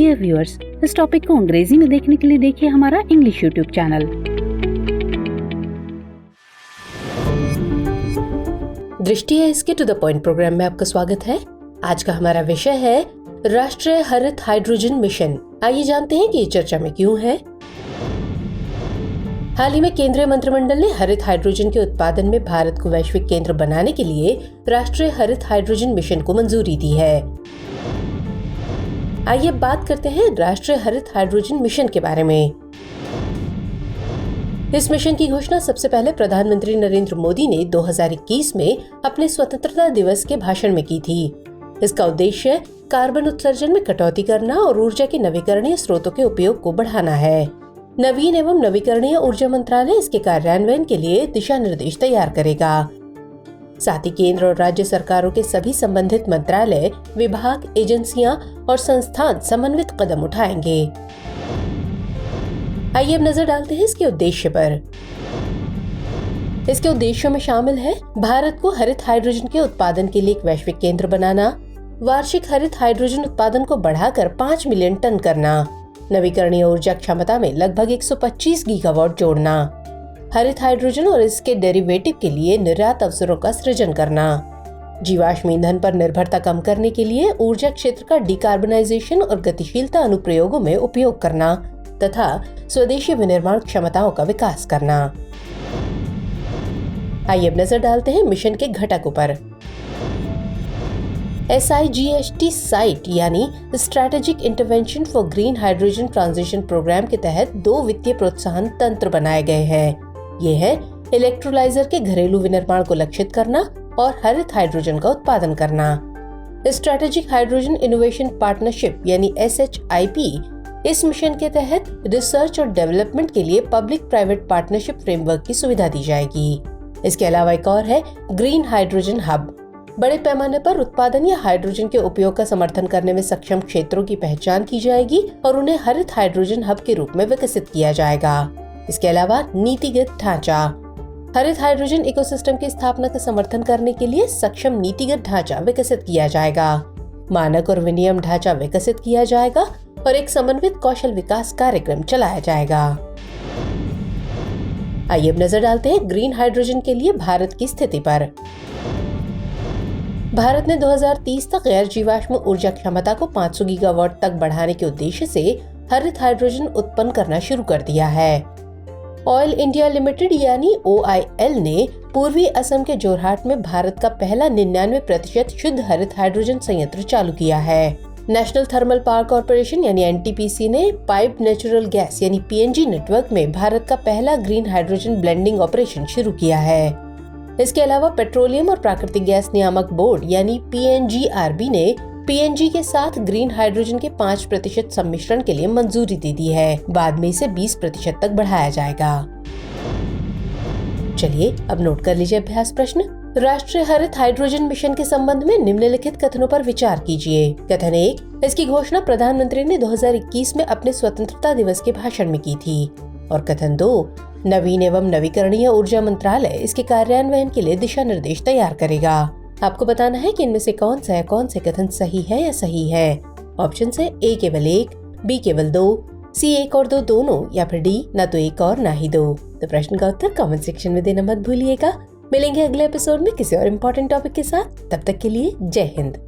Dear viewers, इस topic को अंग्रेजी में देखने के लिए देखिए हमारा इंग्लिश यूट्यूब चैनल। दृष्टि है इसके टू द पॉइंट प्रोग्राम में आपका स्वागत है। आज का हमारा विषय है राष्ट्रीय हरित हाइड्रोजन मिशन। आइए जानते हैं कि ये चर्चा में क्यों है। हाल ही में केंद्रीय मंत्रिमंडल ने हरित हाइड्रोजन के उत्पादन में भारत को वैश्विक केंद्र बनाने के लिए राष्ट्रीय हरित हाइड्रोजन मिशन को मंजूरी दी है। आइए बात करते हैं राष्ट्रीय हरित हाइड्रोजन मिशन के बारे में। इस मिशन की घोषणा सबसे पहले प्रधानमंत्री नरेंद्र मोदी ने 2021 में अपने स्वतंत्रता दिवस के भाषण में की थी। इसका उद्देश्य कार्बन उत्सर्जन में कटौती करना और ऊर्जा के नवीकरणीय स्रोतों के उपयोग को बढ़ाना है। नवीन एवं नवीकरणीय ऊर्जा मंत्रालय इसके कार्यान्वयन के लिए दिशा निर्देश तैयार करेगा। साथ ही केंद्र और राज्य सरकारों के सभी संबंधित मंत्रालय, विभाग, एजेंसियां और संस्थान समन्वित कदम उठाएंगे। आइए अब नजर डालते हैं इसके उद्देश्य पर। इसके उद्देश्यों में शामिल है भारत को हरित हाइड्रोजन के उत्पादन के लिए एक वैश्विक केंद्र बनाना, वार्षिक हरित हाइड्रोजन उत्पादन को बढ़ाकर 5 मिलियन टन करना, नवीकरणीय ऊर्जा क्षमता में लगभग 125 गीगावाट जोड़ना, हरित हाइड्रोजन और इसके डेरिवेटिव के लिए निर्यात अवसरों का सृजन करना, जीवाश्म ईंधन पर निर्भरता कम करने के लिए ऊर्जा क्षेत्र का डिकार्बनाइजेशन और गतिशीलता अनुप्रयोगों में उपयोग करना तथा स्वदेशी विनिर्माण क्षमताओं का विकास करना। आइए अब नजर डालते हैं मिशन के घटकों पर। SIGST साइट यानी strategic intervention for green hydrogen transition programme के तहत 2 वित्तीय प्रोत्साहन तंत्र बनाए गए हैं। ये है इलेक्ट्रोलाइजर के घरेलू विनिर्माण को लक्षित करना और हरित हाइड्रोजन का उत्पादन करना। स्ट्रैटेजिक हाइड्रोजन इनोवेशन पार्टनरशिप यानी SHIP इस मिशन के तहत रिसर्च और डेवलपमेंट के लिए पब्लिक प्राइवेट पार्टनरशिप फ्रेमवर्क की सुविधा दी जाएगी। इसके अलावा एक और है ग्रीन हाइड्रोजन हब। बड़े पैमाने पर उत्पादन या हाइड्रोजन के उपयोग का समर्थन करने में सक्षम क्षेत्रों की पहचान की जाएगी और उन्हें हरित हाइड्रोजन हब के रूप में विकसित किया जाएगा। इसके अलावा नीतिगत ढांचा। हरित हाइड्रोजन इकोसिस्टम की स्थापना का समर्थन करने के लिए सक्षम नीतिगत ढांचा विकसित किया जाएगा। मानक और विनियम ढांचा विकसित किया जाएगा और एक समन्वित कौशल विकास कार्यक्रम चलाया जाएगा। आइए अब नजर डालते हैं ग्रीन हाइड्रोजन के लिए भारत की स्थिति पर। भारत ने 2030 तक गैर जीवाश्म ऊर्जा क्षमता को 500 गीगावाट तक बढ़ाने के उद्देश्य से हरित हाइड्रोजन उत्पन्न करना शुरू कर दिया है। ऑयल इंडिया लिमिटेड यानी OIL ने पूर्वी असम के जोरहाट में भारत का पहला 99% शुद्ध हरित हाइड्रोजन संयंत्र चालू किया है। नेशनल थर्मल पावर कॉर्पोरेशन यानी NTPC ने पाइप्ड नेचुरल गैस यानी PNG नेटवर्क में भारत का पहला ग्रीन हाइड्रोजन ब्लेंडिंग ऑपरेशन शुरू किया है। इसके अलावा पेट्रोलियम और प्राकृतिक गैस नियामक बोर्ड यानी PNGRB ने PNG के साथ ग्रीन हाइड्रोजन के 5% सम्मिश्रण के लिए मंजूरी दे दी है। बाद में इसे 20% तक बढ़ाया जाएगा। चलिए अब नोट कर लीजिए अभ्यास प्रश्न। राष्ट्रीय हरित हाइड्रोजन मिशन के संबंध में निम्नलिखित कथनों पर विचार कीजिए। कथन 1, इसकी घोषणा प्रधानमंत्री ने 2021 में अपने स्वतंत्रता दिवस के भाषण में की थी। और कथन 2, नवीन एवं नवीकरणीय ऊर्जा मंत्रालय इसके कार्यान्वयन के लिए दिशा निर्देश तैयार करेगा। आपको बताना है कि इनमें से कौन से कथन सही है या सही है। ऑप्शन है A केवल 1, B केवल 2, C 1 और 2 दोनों या फिर D ना तो 1 और ना ही 2। तो प्रश्न का उत्तर कमेंट सेक्शन में देना मत भूलिएगा। मिलेंगे अगले एपिसोड में किसी और इम्पोर्टेंट टॉपिक के साथ। तब तक के लिए जय हिंद।